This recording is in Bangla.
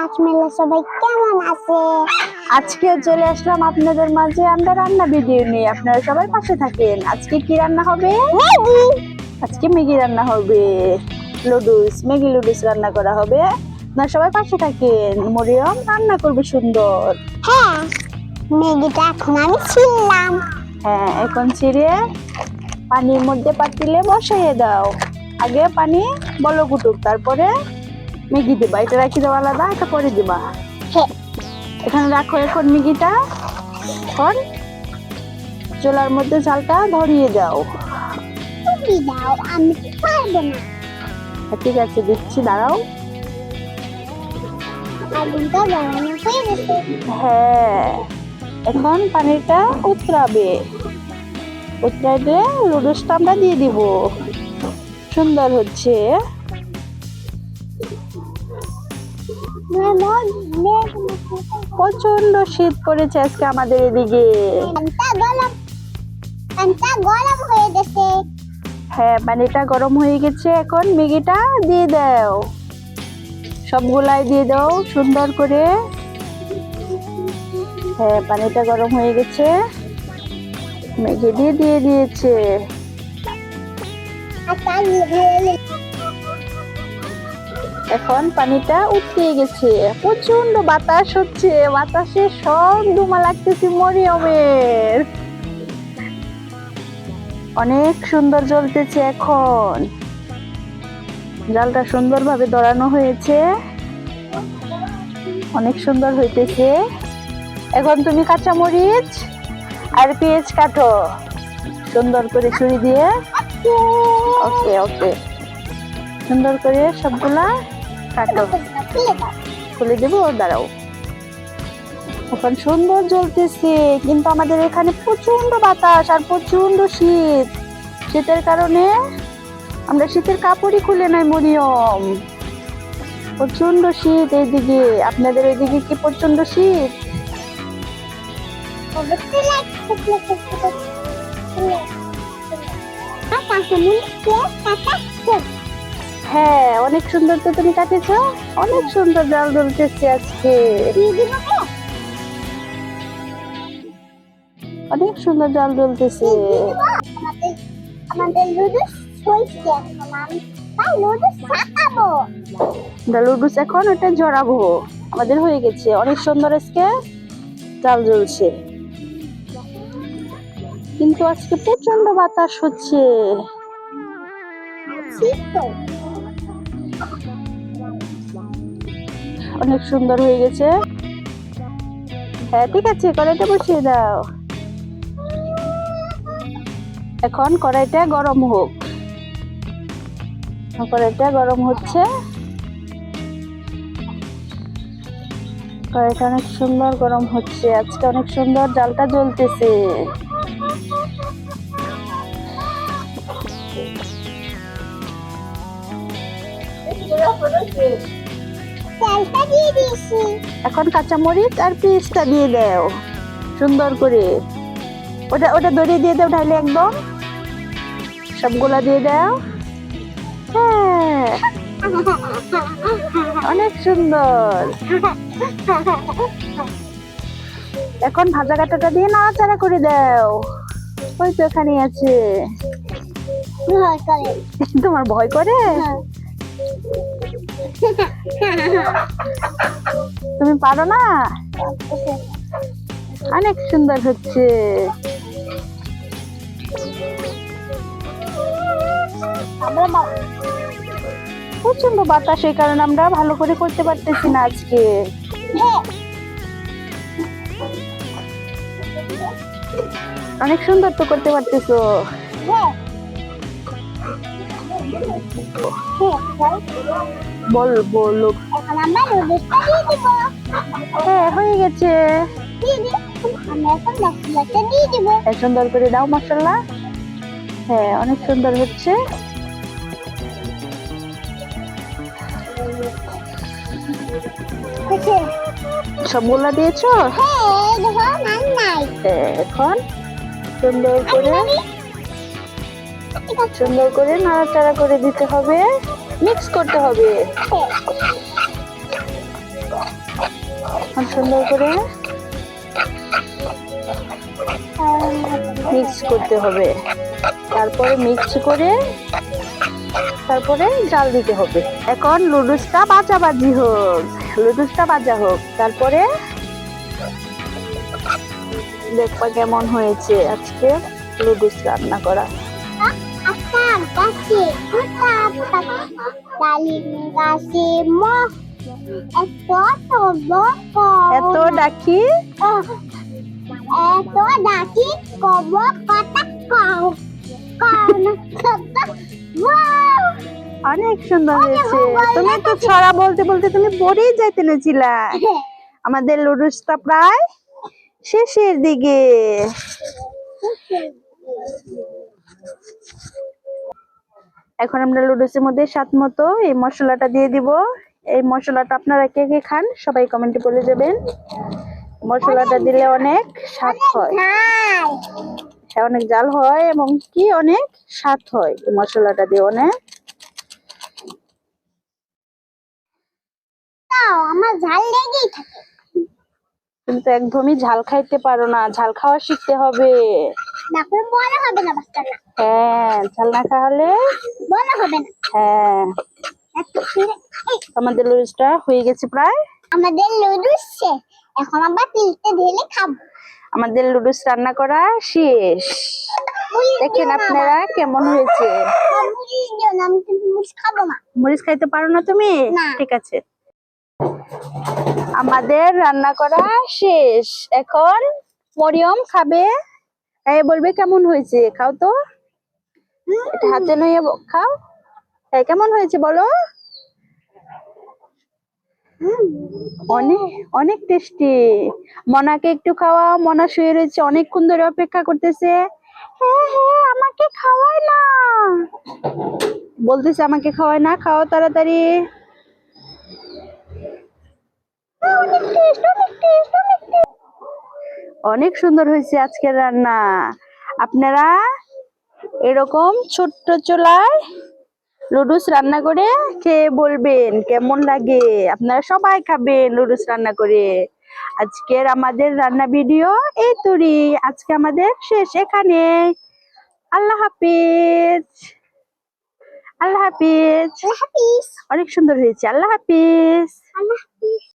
আপনারা সবাই কেমন আছে? আজকে চলে আসলাম আপনাদের মাঝে আমরা রান্না ভিডিও নিয়ে। আপনারা সবাই পাশে থাকেন। আজকে কি রান্না হবে? ম্যাগি। আজকে ম্যাগি রান্না হবে, লুডুস, ম্যাগি লুডুস রান্না করা হবে। আপনারা সবাই পাশে থাকেন। মরিয়ম রান্না করবে সুন্দর। হ্যাঁ, ম্যাগিটা এখন আমি ছিললাম। হ্যাঁ, এখন ছিঁড়ে পানির মধ্যে পাতিলে বসাইয়ে দাও। আগে পানি বলক উঠুক, তারপরে ম্যাগি দিবা। এটা রাখি দেওয়া আলাদা, এটা করে দিবা। হ্যাঁ, এখানে রাখো এখন ম্যাগিটা। এখন চুলার মধ্যে ঝালটা ধরিয়ে দাও। তুমি দাও, আমি পারবো না। ঠিক আছে, দিচ্ছি, দাঁড়াও। আগুনটা গরম হয়ে গেছে। হ্যাঁ, এখন পানিটা উতরাবে। উতরাইলে লুডুসটা আমরা দিয়ে দিব। সুন্দর হচ্ছে। প্রচন্ড শীত পড়েছে আজকে আমাদের এদিকে। পানিটা গরম হয়ে গেছে। হ্যাঁ, পানিটা গরম হয়ে গেছে। এখন ম্যাগিটা দিয়ে দাও, সবগুলাই দিয়ে দাও সুন্দর করে। হ্যাঁ, পানিটা গরম হয়ে গেছে, ম্যাগি দিয়ে দিয়েছে। এখন পানিটা উঠিয়ে গেছে। প্রচন্ড বাতাস হচ্ছে, বাতাসে সব ধোঁয়া লাগতেছে মরিয়মের। অনেক সুন্দর জ্বলতেছে। এখন জালটা সুন্দরভাবে ধরানো হয়েছে, অনেক সুন্দর হইতেছে। এখন তুমি কাঁচামরিচ আর পেঁয়াজ কাটো সুন্দর করে ছুরি দিয়ে। ওকে ওকে, সুন্দর করে সবগুলা কাটো। খুলে দেবো, দাঁড়াও। এখন সুন্দর জ্বলতেছে, কিন্তু আমাদের এখানে প্রচন্ড বাতাস আর প্রচন্ড শীত। শীতের কারণে আমরা শীতের কাপড়ই খুলে নাই মরিয়ম। প্রচন্ড শীত এইদিকে। আপনাদের এইদিকে কি প্রচন্ড শীত? হ্যাঁ, অনেক সুন্দর তো তুমি কাটেছ। অনেক সুন্দর জাল জ্বলতেছে আজকে, অনেক সুন্দর জাল জ্বলতেছে। আমাদের লুডুস হয়েছে, এখন আমি লুডুস ছাকাবো। লুডুস এখন ওটা জড়াবো। আমাদের হয়ে গেছে, অনেক সুন্দর আজকে জাল জ্বলছে। কিন্তু আজকে প্রচন্ড বাতাস হচ্ছে। অনেক সুন্দর হয়ে গেছে। হ্যাঁ, ঠিক আছে, কড়াইটা বসিয়ে দাও। এখন কড়াইটা গরম হোক। কড়াইটা গরম হচ্ছে। কড়াইটা অনেক সুন্দর গরম হচ্ছে। আজকে অনেক সুন্দর জালটা জ্বলতেছে। এখন কাঁচামরিচ আর পেঁয়াজটা দিয়ে দাও সুন্দর করে। ওটা ওটা ধরিয়ে দিয়ে দাও, ঢাইলে একদম সবগুলা দিয়ে দাও। হ্যাঁ, অনেক সুন্দর। এখন ভাজা কাঁটাটা দিয়ে নাড়াচাড়া করে দাও। ওই তো এখানে আছে। তোমার ভয় করে? তুমি পারো না? অনেক সুন্দর হচ্ছে। প্রচন্ড বাতাস, এই কারণে আমরা ভালো করে করতে পারতেছি না আজকে। অনেক সুন্দর তো করতে পারতেছো। বল বলো। হ্যাঁ, হয়ে গেছে। সুন্দর করে দাও মশলা। হ্যাঁ, অনেক সুন্দর হচ্ছে। সবগুলা দিয়েছো? এখন সুন্দর করে নাড়াচাড়া করে দিতে হবে, মিক্স করতে হবে। এখন সুন্দর করে মিক্স করতে হবে, তারপরে মিক্স করে তারপরে জাল দিতে হবে। এখন লুডুসটা ভাজি হোক, লুডুসটা ভাজা হোক, তারপরে দেখবা কেমন হয়েছে আজকে লুডুস রান্না করা। আচ্ছা গাছে ডালিম গাছে এত এত ডাকি এত ডাকি কব কথা কও অনেক সুন্দর হয়েছে। তুমি তো ছড়া বলতে বলতে তুমি পড়েই যাইতে নেছিলা। আমাদের লুডুসটা প্রায় শেষের দিকে। এখন আমরা লুডুসের মধ্যে স্বাদ মতো এই মশলাটা দিয়ে দিব। এই মশলাটা আপনারা কে কে খান সবাই কমেন্টে বলে যাবেন। মশলাটা দিলে অনেক স্বাদ হয়, হ্যাঁ অনেক জাল হয় এবং কি অনেক স্বাদ হয় এই মশলাটা দিয়ে অনেক। আমার ঝাল লেগেই থাকে, কিন্তু একদমই ঝাল খাইতে পারো না, ঝাল খাওয়া শিখতে হবে। না করে বলা হবে না বাচ্চারা। হ্যাঁ ঝাল না খাওয়ালে বলা হবে না। হ্যাঁ আমাদের লুডুসটা হয়ে গেছে প্রায়। আমাদের লুডুস এখন আমরা তিলতে ঢেলে খাবো। আমাদের লুডুস রান্না করা শেষ। দেখেন আপনারা কেমন হয়েছে। আমি কিন্তু মরিচ খাবো না। মরিচ খাইতে পারো না তুমি? না। ঠিক আছে, আমাদের রান্না করা শেষ। এখন মরিয়ম খাবে, এই বলবে কেমন হয়েছে। খাও তো, এটা হাতে নিয়ে খাও। এই কেমন হয়েছে বলো। অনেক অনেক টেস্টি। মনাকে একটু খাওয়াও, মনা শুয়ে রয়েছে অনেকক্ষণ ধরে অপেক্ষা করতেছে। হ্যাঁ হ্যাঁ আমাকে খাওয়ায় না বলতেছে, আমাকে খাওয়ায় না, খাও তাড়াতাড়ি। অনেক সুন্দর হয়েছে আজকের রান্না। আপনারা এরকম ছোট্ট চুলায় লুডুস রান্না করে খেয়ে বলবেন কেমন লাগে। আপনারা সবাই খাবেন লুডুস রান্না করে। আজকের আমাদের রান্না ভিডিও এই তুরি, আজকে আমাদের শেষ এখানে। আল্লাহ হাফিজ। আল্লাহ হাফিজ। আল্লাহ হাফিজ। অনেক সুন্দর হয়েছে। আল্লাহ হাফিজ। আল্লাহ হাফিজ।